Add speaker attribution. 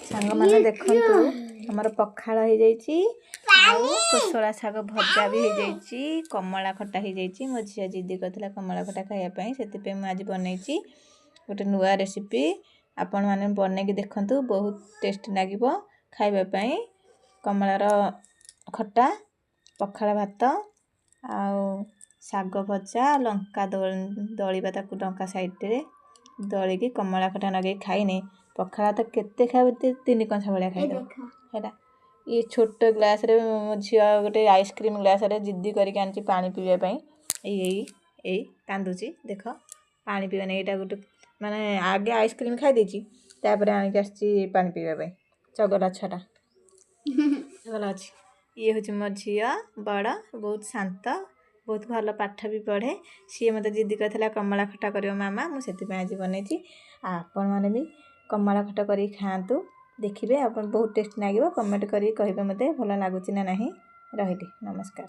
Speaker 1: सांग मैंने देखु आमर पखाड़ हो कोशला शाग भजा भी हो कमला खटा हो मो झी जिद्दी करता कमला खटा खायापी से आज बनई गोटे नुआ रेसिपी आपण मैंने बनईकी देखु बहुत टेस्ट लगे खावाई कमलार खटा पखाड़ भात आउ शाग भजा लंका दलिबा ताकू लंका साइड दलिकी कमला खटा लगे खाइने पखाड़ा तो केते खाए 3 कंसा भाया खाई है ये छोट ग्लास रे मो झी गोटे आइसक्रीम ग्लास रे जिद्दी करके आनी पानी पीवाई यही कांदुची देख पानी पीवानी यहाँ गोटे माने आगे आइसक्रीम खाई देची तापर आनिक आसी पानी पीवाई चगला छटा चगला अच्छी ये हूँ मो झी बड़ बहुत शांत बहुत भल पाठ भी पढ़े सी मत जिद्दी करता कमला खटा कर मामा मुझे आज बनई आपण मैंने भी कमला खटा कर खातु देखिए आप बहुत टेस्ट लगे कमेंट करें मत भल लगुच ना नहीं रही नमस्कार।